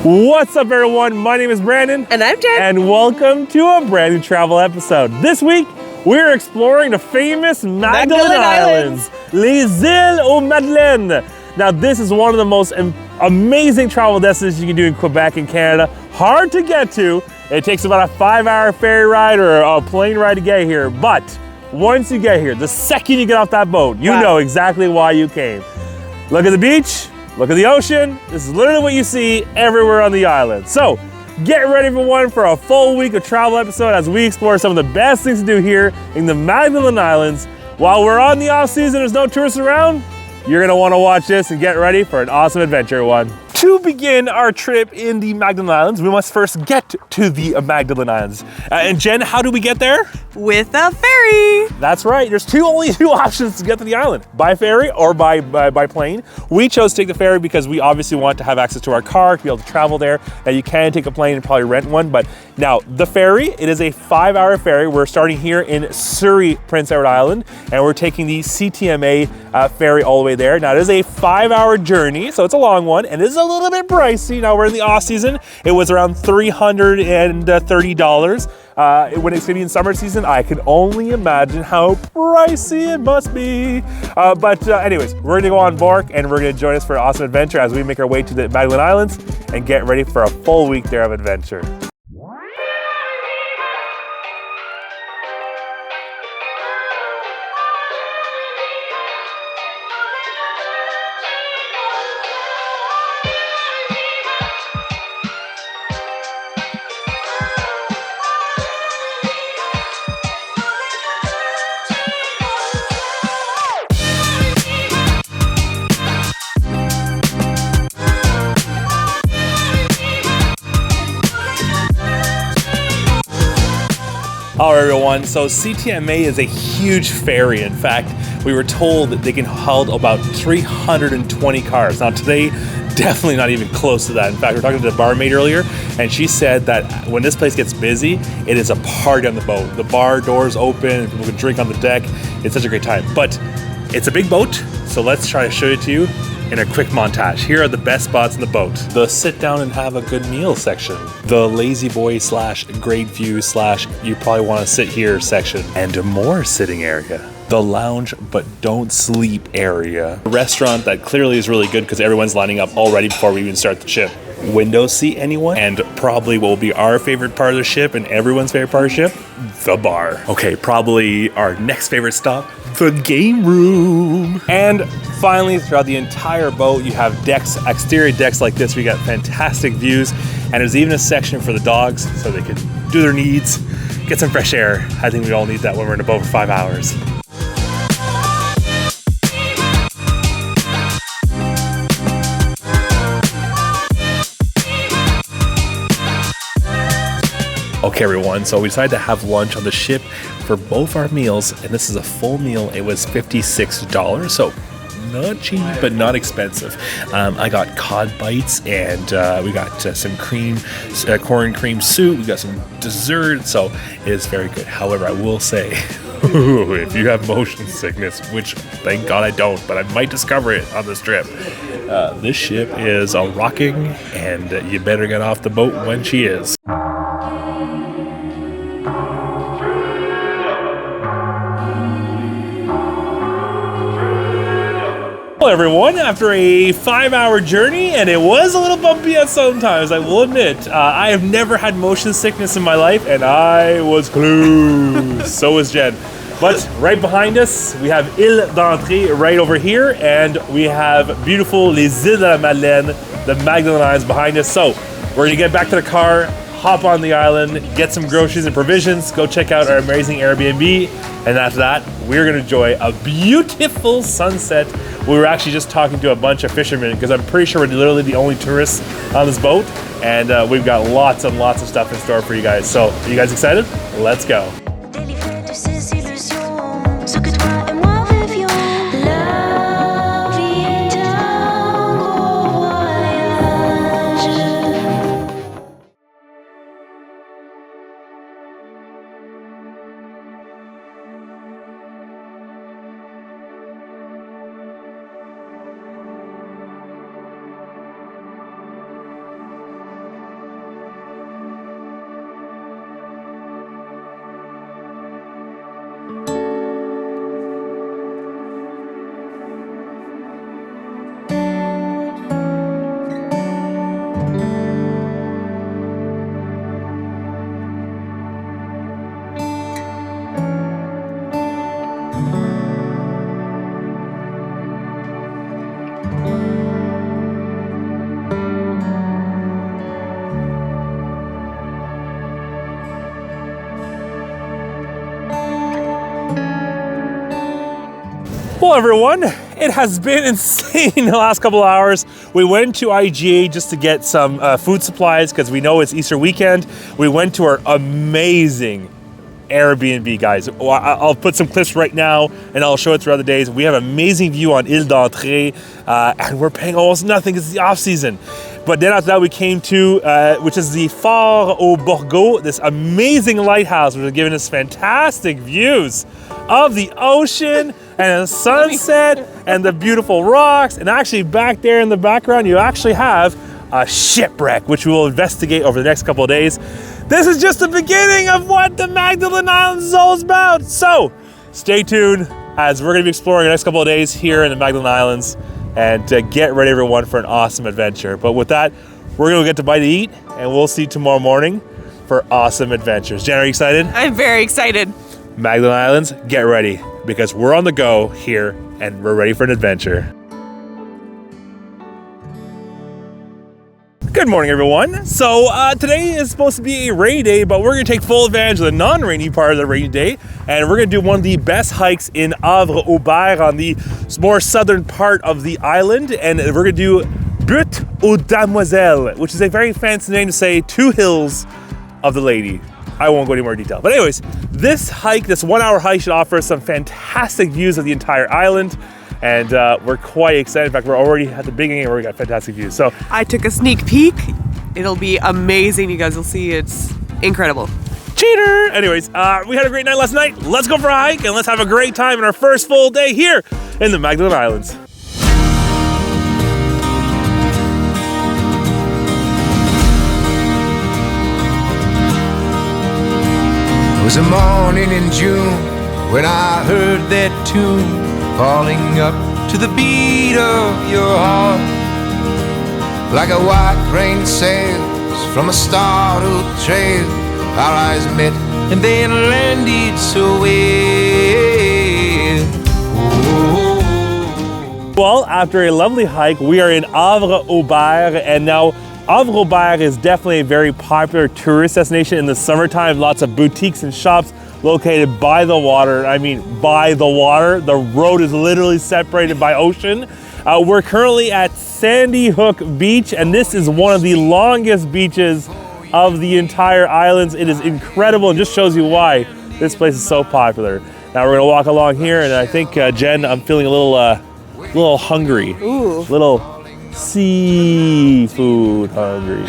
What's up, everyone? My name is Brandon. And I'm Jen. And welcome to a brand new travel episode. This week, we're exploring the famous Magdalen Islands. Les Îles-de-la-Madeleine. Now, this is one of the most amazing travel destinations you can do in Quebec and Canada. Hard to get to. It takes about a 5-hour ferry ride or a plane ride to get here. But once you get here, the second you get off that boat, you know exactly why you came. Look at the beach. Look at the ocean. This is literally what you see everywhere on the island. So get ready for a full week of travel episode as we explore some of the best things to do here in the Magdalen Islands. While we're on the off season, there's no tourists around, you're gonna wanna watch this and get ready for an awesome adventure one. To begin our trip in the Magdalen Islands, we must first get to the Magdalen Islands. And Jen, how do we get there? With a ferry. That's right. There's only two options to get to the island: by ferry or by plane. We chose to take the ferry because we obviously want to have access to our car to be able to travel there. Now you can take a plane and probably rent one, but now the ferry, it is a 5-hour ferry. We're starting here in Souris, Prince Edward Island, and we're taking the CTMA ferry all the way there. Now it is a 5-hour journey, so it's a long one, and it is a little bit pricey. Now we're in the off season. It was around $330. When it's gonna be in summer season, I can only imagine how pricey it must be. Anyways, we're gonna go on board and we're gonna join us for an awesome adventure as we make our way to the Magdalen Islands and get ready for a full week there of adventure. Hello everyone, so CTMA is a huge ferry. In fact, we were told that they can hold about 320 cars. Now today, definitely not even close to that. In fact, we were talking to the barmaid earlier, and she said that when this place gets busy, it is a party on the boat. The bar doors open, people can drink on the deck. It's such a great time. But it's a big boat, so let's try to show it to you in a quick montage. Here are the best spots in the boat. The sit down and have a good meal section. The lazy boy / great view / you probably want to sit here section. And a more sitting area. The lounge but don't sleep area. A restaurant that clearly is really good because everyone's lining up already before we even start the trip. Window seat, anyone? And probably what will be our favorite part of the ship and everyone's favorite part of the ship, the bar. Okay, probably our next favorite stop, the game room. And finally, throughout the entire boat, you have decks, exterior decks like this. We got fantastic views, and there's even a section for the dogs so they can do their needs, get some fresh air. I think we all need that when we're in a boat for 5 hours. Okay everyone, so we decided to have lunch on the ship for both our meals, and this is a full meal. It was $56, so not cheap but not expensive. I got cod bites, and we got some corn cream soup. We got some dessert, so it is very good. However, I will say, if you have motion sickness, which thank God I don't, but I might discover it on this trip, this ship is a rocking, and you better get off the boat when she is. Hello everyone, after a 5-hour journey, and it was a little bumpy at some times, I will admit. I have never had motion sickness in my life, and I was clueless. So was Jen. But right behind us, we have Île d'Entrée right over here, and we have beautiful Les Îles-de-la-Madeleine, the Magdalen Islands behind us. So we're gonna get back to the car, hop on the island, get some groceries and provisions, go check out our amazing Airbnb, and after that, we're gonna enjoy a beautiful sunset. We were actually just talking to a bunch of fishermen because I'm pretty sure we're literally the only tourists on this boat, and we've got lots and lots of stuff in store for you guys. So, are you guys excited? Let's go. Well, everyone, it has been insane the last couple of hours. We went to IGA just to get some food supplies because we know it's Easter weekend. We went to our amazing Airbnb, guys. I'll put some clips right now and I'll show it throughout the days. We have an amazing view on Île d'Entrée and we're paying almost nothing. It's the off season. But then after that we came to, which is the Phare au Borgot, this amazing lighthouse, which is giving us fantastic views of the ocean and the sunset and the beautiful rocks. And actually back there in the background, you actually have a shipwreck, which we will investigate over the next couple of days. This is just the beginning of what the Magdalene Islands is all about. So stay tuned as we're gonna be exploring the next couple of days here in the Magdalene Islands, and get ready everyone for an awesome adventure. But with that, we're gonna get to bite to eat and we'll see you tomorrow morning for awesome adventures. Jen, are you excited? I'm very excited. Magdalene Islands, get ready because we're on the go here and we're ready for an adventure. Good morning, everyone. So today is supposed to be a rainy day, but we're gonna take full advantage of the non-rainy part of the rainy day, and we're gonna do one of the best hikes in Havre-Aubert on the more southern part of the island, and we're gonna do Butte aux Demoiselles, which is a very fancy name to say two hills of the lady. I won't go into more detail. But anyways, this hike, this 1 hour hike should offer some fantastic views of the entire island. And we're quite excited. In fact, we're already at the beginning where we got fantastic views. So I took a sneak peek. It'll be amazing. You guys will see. It's incredible. Cheater! Anyways, we had a great night last night. Let's go for a hike and let's have a great time in our first full day here in the Magdalene Islands. It was a morning in June when I heard that tune falling up to the beat of your heart, like a white rain sails from a startled trail. Our eyes met and then landed so well. Oh. Well, after a lovely hike, we are in Havre-Aubert, and now Havre-Aubert is definitely a very popular tourist destination in the summertime. Lots of boutiques and shops located by the water. I mean, by the water. The road is literally separated by ocean. We're currently at Sandy Hook Beach, and this is one of the longest beaches of the entire islands. It is incredible and just shows you why this place is so popular. Now we're gonna walk along here, and I think, Jen, I'm feeling a little hungry. Ooh. Little seafood hungry.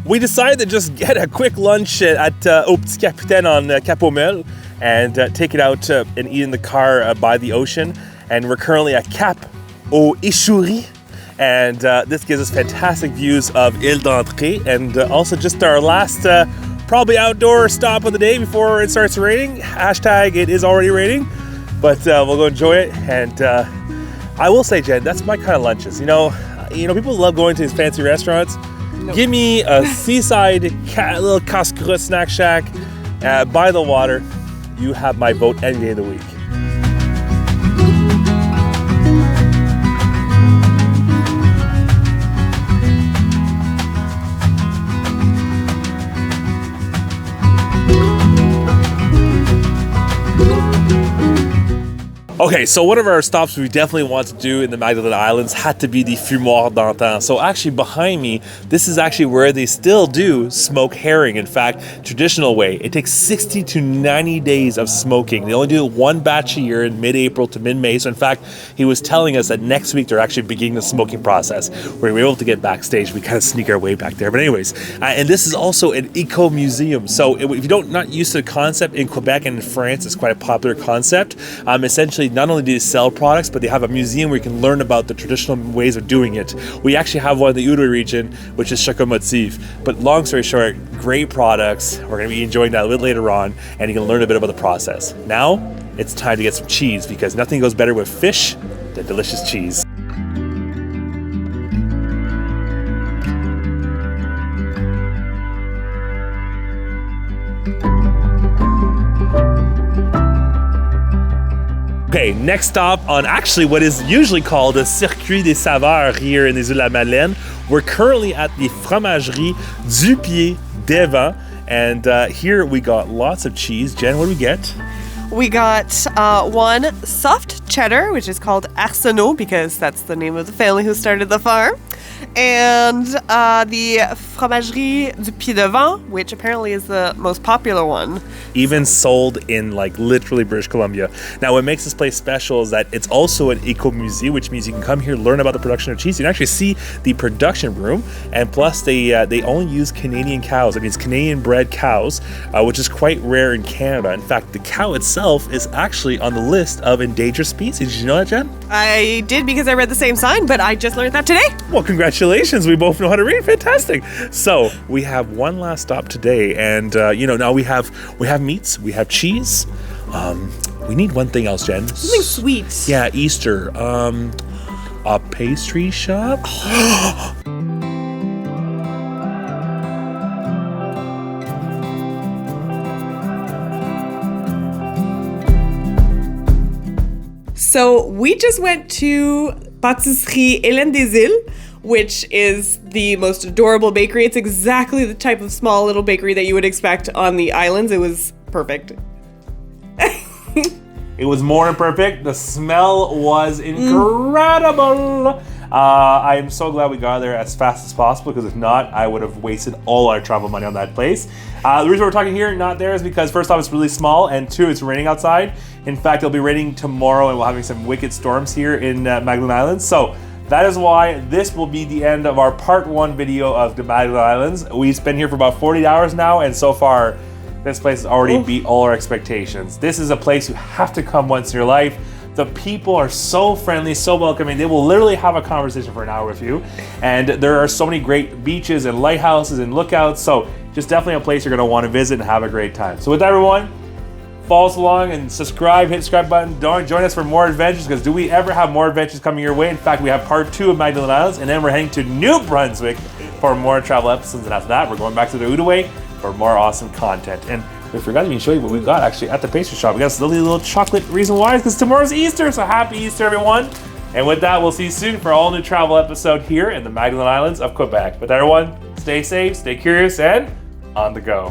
We decided to just get a quick lunch at Au P'tit Capitaine on Cape Lighthouse and take it out and eat in the car by the ocean. And we're currently at Cap Lighthouse, and this gives us fantastic views of Île d'Entrée, and also just our last probably outdoor stop of the day before it starts raining. Hashtag it is already raining, but we'll go enjoy it. And I will say, Jen, that's my kind of lunches. You know, people love going to these fancy restaurants. Nope. Give me a seaside little casse-croûte snack shack by the water. You have my vote any day of the week. Okay, so one of our stops we definitely want to do in the Magdalene Islands had to be the fumoir d'antan. So actually behind me, this is actually where they still do smoke herring. In fact, traditional way. It takes 60 to 90 days of smoking. They only do one batch a year in mid-April to mid-May. So in fact, he was telling us that next week they're actually beginning the smoking process. We were able to get backstage. We kind of sneak our way back there. But anyways, and this is also an eco-museum. So if you don't not used to the concept in Quebec and in France, it's quite a popular concept. Essentially, not only do they sell products, but they have a museum where you can learn about the traditional ways of doing it. We actually have one in the Udo region, which is Chocomotif. But long story short, great products. We're going to be enjoying that a little later on, and you can learn a bit about the process. Now, it's time to get some cheese, because nothing goes better with fish than delicious cheese. Okay, next stop on actually what is usually called the Circuit des Saveurs here in the Îles-de-la-Madeleine. We're currently at the Fromagerie du Pied des Vents, and here we got lots of cheese. Jen, what do we get? We got one soft cheddar, which is called Arsenault because that's the name of the family who started the farm. And the Fromagerie du Pied des Vents, which apparently is the most popular one. Even sold in like literally British Columbia. Now what makes this place special is that it's also an eco-musée, which means you can come here, learn about the production of cheese. You can actually see the production room, and plus they only use Canadian cows. That means Canadian bred cows, which is quite rare in Canada. In fact, the cow itself is actually on the list of endangered species. Did you know that, Jen? I did because I read the same sign, but I just learned that today. Well, congratulations. We both know how to read. Fantastic. So we have one last stop today, and now we have meats, we have cheese. We need one thing else, Jen. Something sweet. Yeah, Easter. A pastry shop. So we just went to Pâtisserie Hélène des Îles, which is the most adorable bakery. It's exactly the type of small little bakery that you would expect on the islands. It was perfect. It was more than perfect. The smell was incredible. I am so glad we got there as fast as possible, because if not, I would have wasted all our travel money on that place. The reason we're talking here, not there, is because first off, it's really small, and two, it's raining outside. In fact, it'll be raining tomorrow, and we're having some wicked storms here in Magdalen Islands. So that is why this will be the end of our part 1 video of the Magdalen Islands. We've been here for about 40 hours now, and so far, this place has already beat all our expectations. This is a place you have to come once in your life. The people are so friendly, so welcoming. They will literally have a conversation for an hour with you. And there are so many great beaches and lighthouses and lookouts. So just definitely a place you're gonna wanna visit and have a great time. So with that, everyone, follow us along and subscribe, hit the subscribe button. Join us for more adventures, because do we ever have more adventures coming your way? In fact, we have part 2 of Magdalen Islands, and then we're heading to New Brunswick for more travel episodes. And after that, we're going back to the Outaouais for more awesome content. And we forgot to even show you what we got actually at the pastry shop. We got this little chocolate. Reason why is because tomorrow's Easter, so happy Easter, everyone. And with that, we'll see you soon for all new travel episode here in the Magdalen Islands of Quebec. With that, everyone, stay safe, stay curious, and on the go.